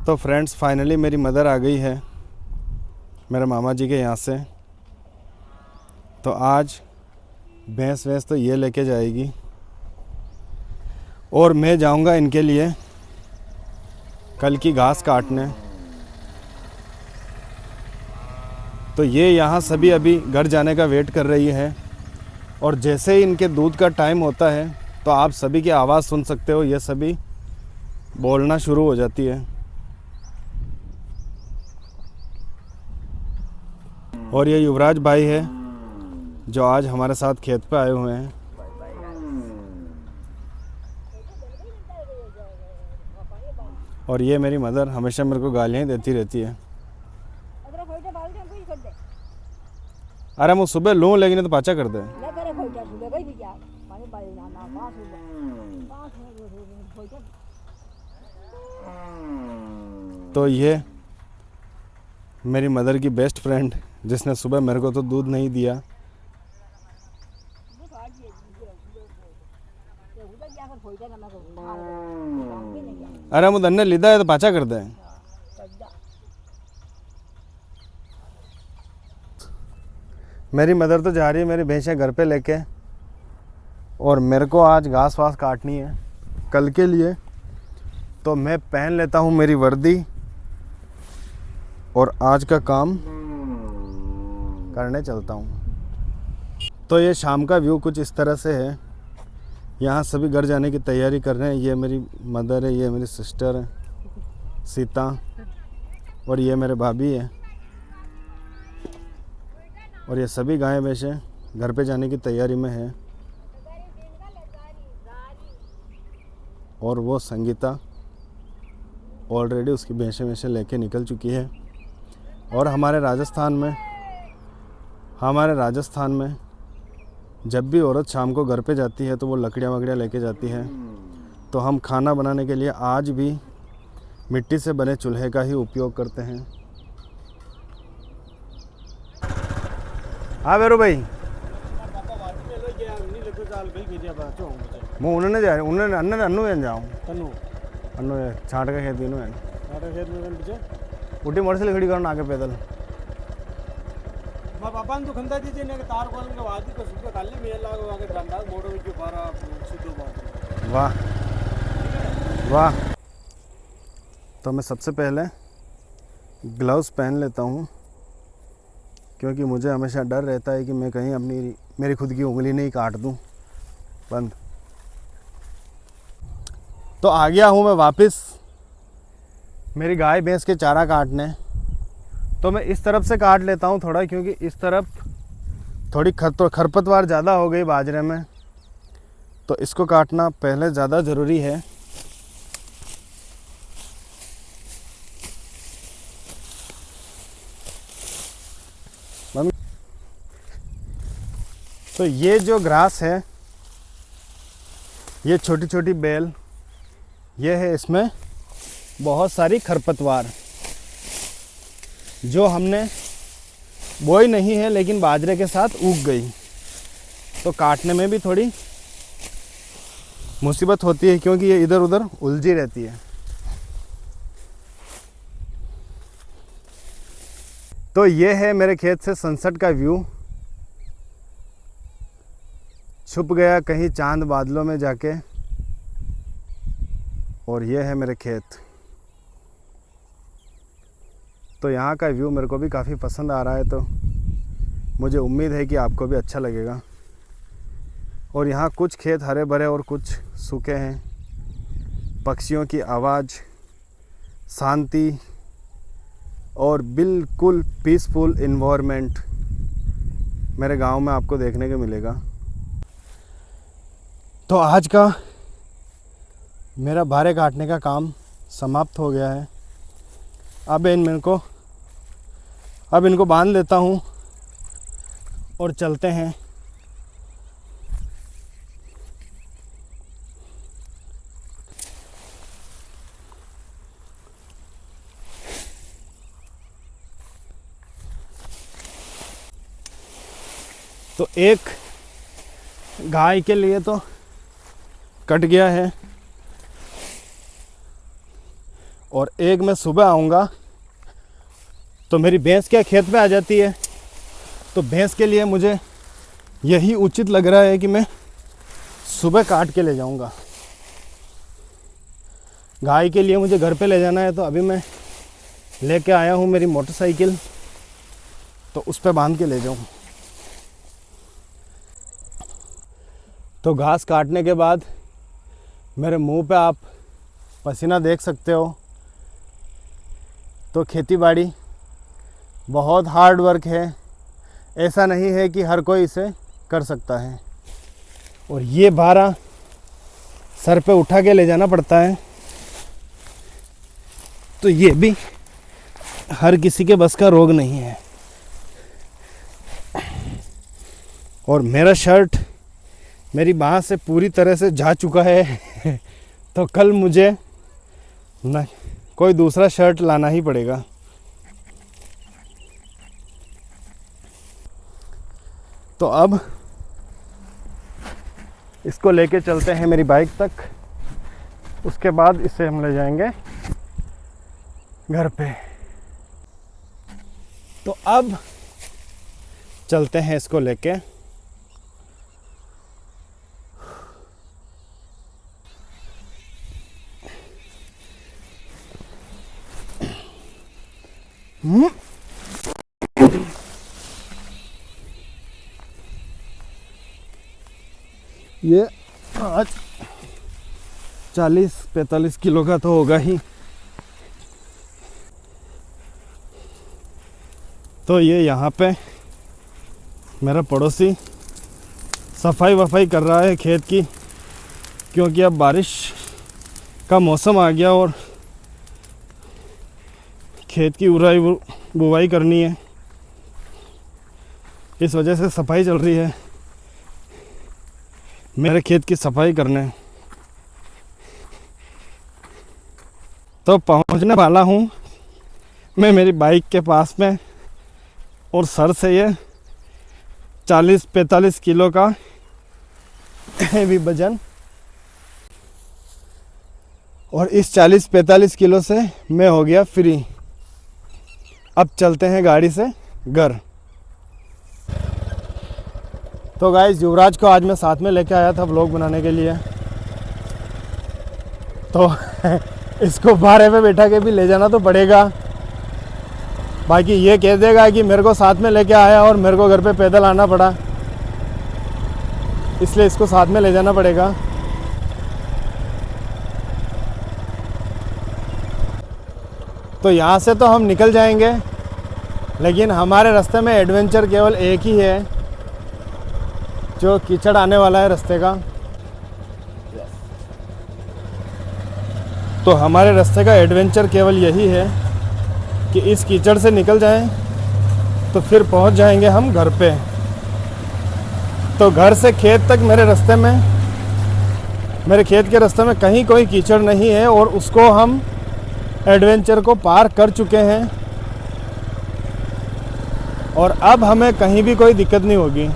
तो friends finally मेरी mother आ गई है मेरे मामा जी के यहाँ से। तो आज भैंस वैंस तो ये लेके जाएगी और मैं जाऊंगा इनके लिए कल की घास काटने। तो ये यहाँ सभी अभी घर जाने का वेट कर रही है और जैसे ही इनके दूध का टाइम होता है तो आप सभी की आवाज़ सुन सकते हो, ये सभी बोलना शुरू हो जाती है। और ये युवराज भाई है जो आज हमारे साथ खेत पे आए हुए हैं। और ये मेरी मदर हमेशा मेरे को गालियाँ देती रहती है। अरे मैं सुबह लूँ लेकिन तो पाचा कर दे। तो ये मेरी मदर की बेस्ट फ्रेंड जिसने सुबह मेरे को तो दूध नहीं दिया। अरे मुझे धन्य लिदा है तो पाचा कर दे। मेरी मदर तो जा रही है मेरी भैंसें घर पे लेके और मेरे को आज घास वास काटनी है कल के लिए। तो मैं पहन लेता हूँ मेरी वर्दी और आज का काम करने चलता हूँ। तो ये शाम का व्यू कुछ इस तरह से है। यहाँ सभी घर जाने की तैयारी कर रहे हैं। ये मेरी मदर है, ये मेरी सिस्टर है सीता और ये मेरे भाभी है। और ये सभी गायें भैंसें घर पे जाने की तैयारी में है। और वो संगीता ऑलरेडी उसकी भैंसें लेके निकल चुकी है। और हमारे राजस्थान में जब भी औरत शाम को घर पे जाती है तो वो लकड़ियाँ वकड़ियाँ लेके जाती है। तो हम खाना बनाने के लिए आज भी मिट्टी से बने चूल्हे का ही उपयोग करते हैं। हाँ वेरू भाई मैं उन्होंने जा उन्होंने अन्नू अन्नू जाऊँ अन्नू छाट का खेत है उठी मोटरसाइकिल खड़ी करना आगे पैदल। पापा तो खंदा दीजिए ने तार कॉल के वादी को सुबह काले मेला को आगे डंडा मोड़ो के बारा सीधो बात। वाह वाह। तो मैं सबसे पहले ग्लव्स पहन लेता हूँ क्योंकि मुझे हमेशा डर रहता है कि मैं कहीं मेरी खुद की उंगली नहीं काट दूँ बंद। तो आ गया हूँ मैं वापस मेरी गाय भैंस के चारा काटने। तो मैं इस तरफ से काट लेता हूँ थोड़ा क्योंकि इस तरफ थोड़ी खरपतवार ज़्यादा हो गई बाजरे में। तो इसको काटना पहले ज़्यादा ज़रूरी है। तो ये जो ग्रास है ये छोटी छोटी बेल ये है, इसमें बहुत सारी खरपतवार जो हमने बोई नहीं है लेकिन बाजरे के साथ उग गई। तो काटने में भी थोड़ी मुसीबत होती है क्योंकि ये इधर उधर उलझी रहती है। तो ये है मेरे खेत से सनसेट का व्यू। छुप गया कहीं चांद बादलों में जाके। और ये है मेरे खेत। तो यहाँ का व्यू मेरे को भी काफ़ी पसंद आ रहा है। तो मुझे उम्मीद है कि आपको भी अच्छा लगेगा। और यहाँ कुछ खेत हरे भरे और कुछ सूखे हैं। पक्षियों की आवाज़, शांति और बिल्कुल पीसफुल इन्वायरमेंट मेरे गांव में आपको देखने को मिलेगा। तो आज का मेरा बारे काटने का काम समाप्त हो गया है। अब इनको बांध लेता हूँ और चलते हैं। तो एक गाय के लिए तो कट गया है और एक मैं सुबह आऊँगा तो मेरी भैंस क्या खेत में आ जाती है, तो भैंस के लिए मुझे यही उचित लग रहा है कि मैं सुबह काट के ले जाऊँगा। गाय के लिए मुझे घर पे ले जाना है, तो अभी मैं लेके आया हूँ मेरी मोटरसाइकिल, तो उस पर बांध के ले जाऊँ। तो घास काटने के बाद मेरे मुंह पे आप पसीना देख सकते हो। तो खेतीबाड़ी बहुत हार्ड वर्क है, ऐसा नहीं है कि हर कोई इसे कर सकता है। और ये भारा सर पे उठा के ले जाना पड़ता है, तो ये भी हर किसी के बस का रोग नहीं है। और मेरा शर्ट मेरी बाँह से पूरी तरह से जा चुका है तो कल मुझे न कोई दूसरा शर्ट लाना ही पड़ेगा। तो अब इसको लेके चलते हैं मेरी बाइक तक, उसके बाद इसे हम ले जाएंगे घर पे। तो अब चलते हैं इसको लेके। ये आज 40-45 किलो का तो होगा ही। तो ये यहाँ पे मेरा पड़ोसी सफाई वफाई कर रहा है खेत की, क्योंकि अब बारिश का मौसम आ गया और खेत की उराई बुवाई करनी है, इस वजह से सफाई चल रही है। मेरे खेत की सफाई करने तो पहुंचने वाला हूं मैं मेरी बाइक के पास में, और सर से ये 40-45 किलो का हेवी वजन, और इस 40-45 किलो से मैं हो गया फ्री। अब चलते हैं गाड़ी से घर। तो गाइस, युवराज को आज मैं साथ में लेके आया था व्लॉग बनाने के लिए, तो इसको भारे पे बैठा के भी ले जाना तो पड़ेगा, बाकी ये कह देगा कि मेरे को साथ में लेके आया और मेरे को घर पे पैदल आना पड़ा, इसलिए इसको साथ में ले जाना पड़ेगा। तो यहाँ से तो हम निकल जाएंगे, लेकिन हमारे रास्ते में एडवेंचर केवल एक ही है, जो कीचड़ आने वाला है रास्ते का। तो हमारे रास्ते का एडवेंचर केवल यही है कि इस कीचड़ से निकल जाएं, तो फिर पहुंच जाएंगे हम घर पे। तो घर से खेत तक मेरे खेत के रास्ते में कहीं कोई कीचड़ नहीं है, और उसको हम एडवेंचर को पार कर चुके हैं, और अब हमें कहीं भी कोई दिक्कत नहीं होगी।